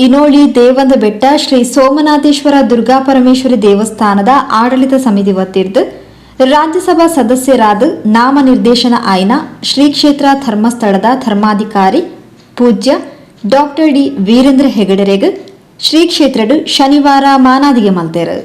ಇನೋಳಿ ದೇವಂದ ಬೆಟ್ಟ ಶ್ರೀ ಸೋಮನಾಥೇಶ್ವರ ದುರ್ಗಾಪರಮೇಶ್ವರಿ ದೇವಸ್ಥಾನದ ಆಡಳಿತ ಸಮಿತಿ ವತಿರ್ದು ರಾಜ್ಯಸಭಾ ಸದಸ್ಯರಾದ ನಾಮನಿರ್ದೇಶನ ಆಯ್ನ ಶ್ರೀ ಕ್ಷೇತ್ರ ಧರ್ಮಸ್ಥಳದ ಧರ್ಮಾಧಿಕಾರಿ ಪೂಜ್ಯ ಡಾಕ್ಟರ್ ಡಿ ವೀರೇಂದ್ರ ಹೆಗಡೆರೆಗ್ ಶ್ರೀ ಕ್ಷೇತ್ರಡು ಶನಿವಾರ ಮಾನಾದಿಗೆ ಮಲ್ತೇರು.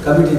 ಕಮಿಟಿ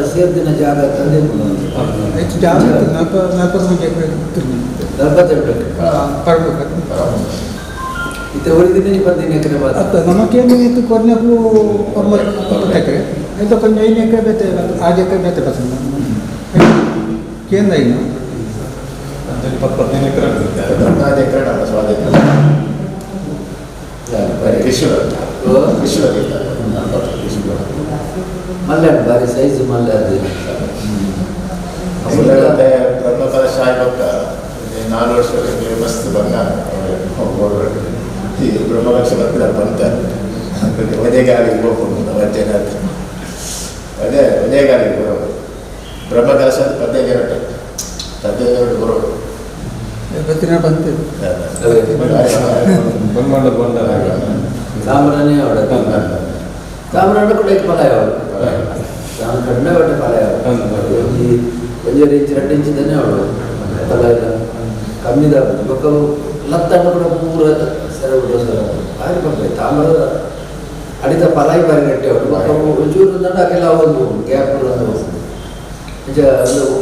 ಸೇರ್ದಿನ ಜಾಗ ಇತ್ತೆ ಉಳಿದಿನ 25 ಎಕರೆ ಮಾತ್ರ ನಮಗೇನು ಇದು ಕೊನೆಗೂ 9 ಎಕರೆ ಇದು ಕೊಂಚ 5 ಎಕರೆ ಬೇತೆ 6 ಎಕರೆ ಬೇತೆ ಪಸಂದ ಕೇಂದ್ರ ಇನ್ನು 15 ಎಕರೆ ಆಗುತ್ತೆ 15 ಎಕರೆ ನಮ್ಮ ಸ್ವಾಧೀನ ಮಲ್ಲೆ ಬಾರಿ ಸೈಜ್ ಮಲ್ಲೆ ಅದು ಪ್ರಮುಖ ಶಾಲೆ ಪಕ್ಕ 4 ವರ್ಷಕ್ಕೆ ಮಸ್ತ್ ಬಂಗಾರ ಈ ಬ್ರಹ್ಮಕಲಶ ಬರ್ತಾರೆ ಬಂತಾರೆ ಒಂದೇ ಗಾಳಿಗೆ ಹೋಗ್ಬೋದು ಜನ ಅದೇ ಒಂದೇ ಗಾಳಿಗೆ ಬರೋದು ಬ್ರಹ್ಮಕಲಶ 15 ಬರೋದು ಸಾಂಬ್ರಾಣಿ ಅವಡ ಸಾಂಬ್ರಾಣಿ ಕೂಡ ಪಲಾಯ ಕಡಿಮೆ ಬಟ್ಟೆ ಪಲಾಯ ಒಂದೇ ಇಂಚು 2 ಇಂಚು ತಾನೇ ಅವಳು ಪಲಾಯ ಕಮ್ಮಿದ ಮಕ್ಕಳು ಲತ್ತಣ್ಣ ಕೂಡ ಪೂರ ಸರ ಭಾರಿ ಬರ್ತಾರೆ ತಾಮ್ರದ ಅಡಿತ ಪಲಾಯಿ ಬಾರಿ ಗಟ್ಟಿ ಅವಳು ಮಕ್ಕಳು ಒಂಚೂರು ದಂಡ ಹಾಗೆಲ್ಲ ಒಂದು ಗ್ಯಾಪ್ ಒಂದು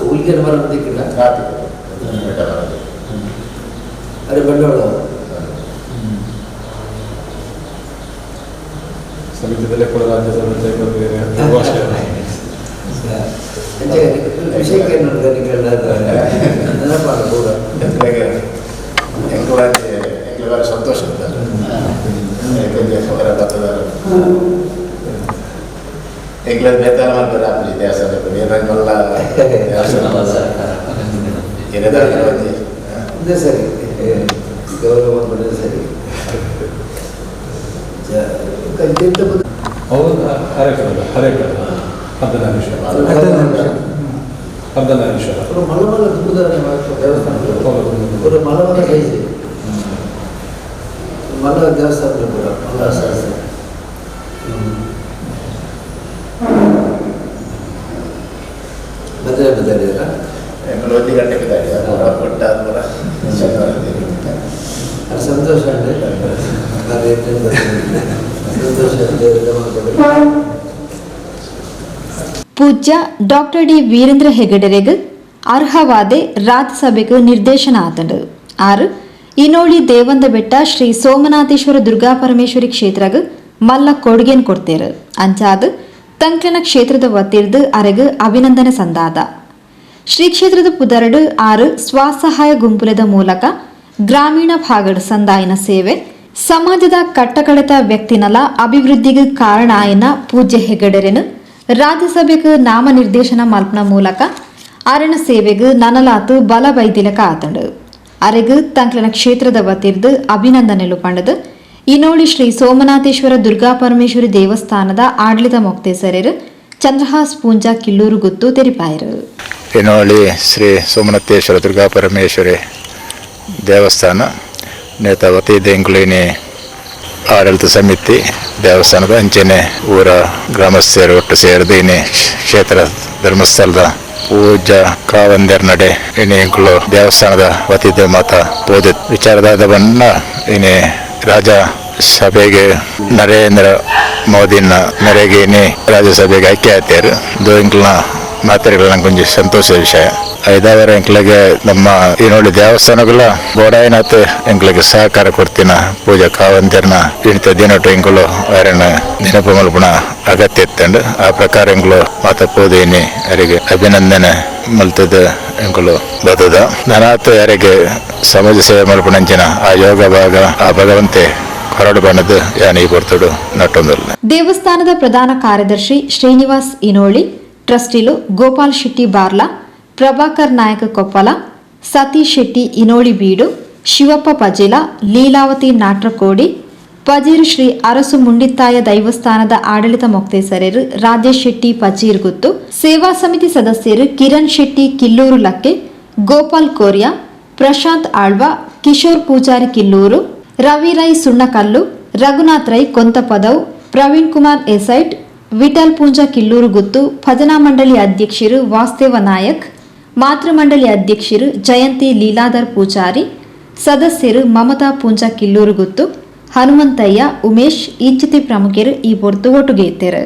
ಹುಲ್ಗಿನ ಮರ ದಿಕ್ಕಿಲ್ಲ ಅರೆ ಬಂಡವಾಳ ಸಮಿತಿಯಲ್ಲೇ ಕೂಡ ರಾಜ್ಯಸಭೆ ವಿಷಯಕ್ಕೆ ನೆನಪಾಡ ಸಂತೋಷ ಮಾಡ್ತಾರೆ ಆಪಲಿ ದೇವಸ್ಥಾನಕ್ಕೆ ನೀರನ್ನೆಲ್ಲ ಇದೇ ಸರಿ ಗೌರವ ಮಾಡಿದ್ರೆ ಸರಿ. ಅರ್ಧನಾರೀಶ್ವರ ಮಲಮಲ ತುಂಬುದಾನೆ ದೇವಸ್ಥಾನ ಮಲಮಲ ಸಹಿಸಿ ಮಲ್ಲ ದೇವಸ್ಥಾನ ಕೂಡ ಮಲ್ಲ ಸಹಿಸಿ ಬದಲೇ ಬದಲಿಲ್ಲ 1 ಗಂಟೆಗೆ ಕೊಟ್ಟಾದ್ಮೇಲೆ ಸಂತೋಷ ಅಂದರೆ ಸಂತೋಷ ಪೂಜ್ಯ ಡಾಕ್ಟರ್ ಡಿ ವೀರೇಂದ್ರ ಹೆಗಡೆರೆಗ್ ಅರ್ಹವಾದೆ ರಾಜ್ಯಸಭೆಗೆ ನಿರ್ದೇಶನ ಆತಂಡು. 6 ಇನೋಳಿ ದೇವಂದ ಬೆಟ್ಟ ಶ್ರೀ ಸೋಮನಾಥೇಶ್ವರ ದುರ್ಗಾ ಪರಮೇಶ್ವರಿ ಕ್ಷೇತ್ರಗ್ ಮಲ್ಲ ಕೊಡುಗೆನ್ ಕೊಡ್ತೇರು ಅಂಚಾದ್ ತಂಕ್ಲನ ಕ್ಷೇತ್ರದ ವತಿರ್ದು ಅರೆಗ್ ಅಭಿನಂದನೆ ಸಂದಾದ. ಶ್ರೀ ಕ್ಷೇತ್ರದ ಪುದರಡು 6 ಸ್ವಸಹಾಯ ಗುಂಪುಲದ ಮೂಲಕ ಗ್ರಾಮೀಣ ಭಾಗದ ಸಂದಾಯನ ಸೇವೆ ಸಮಾಜದ ಕಟ್ಟಕಡೆತ ವ್ಯಕ್ತಿನಲ ಅಭಿವೃದ್ಧಿಗೆ ಕಾರಣ ಆಯನ ಪೂಜ್ಯ ಹೆಗಡೆರೆನು ರಾಜ್ಯಸಭೆಗೆ ನಾಮನಿರ್ದೇಶನ ಮಲ್ಪನ ಮೂಲಕ ಅರಣ ಸೇವೆಗೆ ನನಲಾತು ಬಲ ಬೈದಿಲಕ ಆತಂಡು. ಅರೆಗ್ ತಂಕ್ಲನ ಕ್ಷೇತ್ರದ ವತಿರ್ದು ಅಭಿನಂದನೆಲು ಪಂಡದು ಇನೋಳಿ ಶ್ರೀ ಸೋಮನಾಥೇಶ್ವರ ದುರ್ಗಾ ಪರಮೇಶ್ವರಿ ದೇವಸ್ಥಾನದ ಆಡಳಿತ ಮೊಕ್ತೇಸರರು ಚಂದ್ರಹಾಸ್ ಪೂಂಜಾ ಕಿಲ್ಲೂರು ಗುತ್ತು ತೆರಿಪಾಯರು. ಇನೋಳಿ ಶ್ರೀ ಸೋಮನಾಥೇಶ್ವರ ದುರ್ಗಾ ಪರಮೇಶ್ವರಿ ದೇವಸ್ಥಾನ ನೇತ ವತಿಯಿಂದ ಇಂಗ್ಲಿನಿ ಆಡಳಿತ ಸಮಿತಿ ದೇವಸ್ಥಾನದ ಅಂಚೆನೆ ಊರ ಗ್ರಾಮಸ್ಥರು ಒಟ್ಟು ಸೇರಿದೀನಿ ಕ್ಷೇತ್ರ ಧರ್ಮಸ್ಥಳದ ಪೂಜಾ ಕಾವಂದರ್ ನಡೆ ಇನಿ ಇಂಕ್ಲು ದೇವಸ್ಥಾನದ ವತಿದ ಮಾತ ಪೂಜೆ ವಿಚಾರದಾದ ಬಣ್ಣ ಇನಿ ರಾಜ ಸಭೆಗೆ ನರೇಂದ್ರ ಮೋದಿನ ಮೇರೆಗೆ ರಾಜ್ಯಸಭೆಗೆ ಆಯ್ಕೆ ಆಯ್ತಾರು ಇದು ಇಂಕ್ಲನ ಮಾತಾಡಿಗಳ ನಂಗೆ ಕೊಂಚ ಸಂತೋಷ ವಿಷಯ. 5 ಎಂಕ್ಲಿಗೆ ನಮ್ಮ ಇನೋಳಿ ದೇವಸ್ಥಾನಗಳ ಗೋಡಾಯಿನಾಥ ಎಂಕ್ಲಿಗೆ ಸಹಕಾರ ಕೊಡ್ತೀನ ಪೂಜಾ ಕಾವಂತಿರ್ನ ಇಣಿತ ದಿನಟು ಇಂಕುಲು ಅವರನ್ನ ನೆನಪು ಮಲ್ಪಣ ಅಗತ್ಯ ಇತ್ತಂಡು ಆ ಪ್ರಕಾರ ಇಂಕುಲು ಮಾತ ಪೂದೀನಿ ಅವರಿಗೆ ಅಭಿನಂದನೆ ಮಲ್ತದ ಇಂಕುಲು ಬದುದ ನಾನಾತು ಯಾರಿಗೆ ಸಮಾಜ ಸೇವೆ ಮಲ್ಪಣಂಚಿನ ಆ ಯೋಗ ಭಾಗ ಆ ಭಗವಂತೆ ಹೊರಡು ಬಣ್ಣದ ಯಾನಿ ಬರ್ತಡು ನಟ್ಟೊಂದಲ್ಲ. ದೇವಸ್ಥಾನದ ಪ್ರಧಾನ ಕಾರ್ಯದರ್ಶಿ ಶ್ರೀನಿವಾಸ್ ಇನೋಳಿ, ಟ್ರಸ್ಟಿಲು ಗೋಪಾಲ್ ಶೆಟ್ಟಿ ಬಾರ್ಲಾ, ಪ್ರಭಾಕರ್ ನಾಯಕ ಕೊಪ್ಪಲ, ಸತೀಶ್ ಶೆಟ್ಟಿ ಇನೋಳಿ ಬೀಡು, ಶಿವಪ್ಪ ಪಜೇಲ, ಲೀಲಾವತಿ ನಾಟ್ರಕೋಡಿ, ಪಜೀರು ಶ್ರೀ ಅರಸು ಮುಂಡಿತ್ತಾಯ ದೈವಸ್ಥಾನದ ಆಡಳಿತ ಮೊಕ್ತೇಸರರು ರಾಜೇಶ್ ಶೆಟ್ಟಿ ಪಜೀರ್ ಗುತ್ತು, ಸೇವಾ ಸಮಿತಿ ಸದಸ್ಯರು ಕಿರಣ್ ಶೆಟ್ಟಿ ಕಿಲ್ಲೂರು ಲಕ್ಕೆ, ಗೋಪಾಲ್ ಕೋರ್ಯಾ, ಪ್ರಶಾಂತ್ ಆಳ್ವಾ, ಕಿಶೋರ್ ಪೂಜಾರಿ ಕಿಲ್ಲೂರು, ರವಿ ರೈ ಸುಣ್ಣಕಲ್ಲು, ರಘುನಾಥ್ ರೈ ಕೊಂತಪದವ್, ಪ್ರವೀಣ್ ಕುಮಾರ್ ಎಸೈಟ್, ವಿಠಲ್ ಪೂಂಜಾ ಕಿಲ್ಲೂರು ಗುತ್ತು, ಭಜನಾ ಮಂಡಳಿ ಅಧ್ಯಕ್ಷರು ವಾಸ್ತೇವ ನಾಯಕ್, ಮಾತೃ ಮಂಡಳಿ ಅಧ್ಯಕ್ಷರು ಜಯಂತಿ ಲೀಲಾಧರ್ ಪೂಜಾರಿ, ಸದಸ್ಯರು ಮಮತಾ ಪೂಂಜಾ ಕಿಲ್ಲೂರು ಗುತ್ತು, ಹನುಮಂತಯ್ಯ, ಉಮೇಶ್ ಇಂಚಿತಿ ಪ್ರಮುಖರು ಈ ಹೊರತು ಒಟ್ಟುಗೆ ಇದ್ದರು.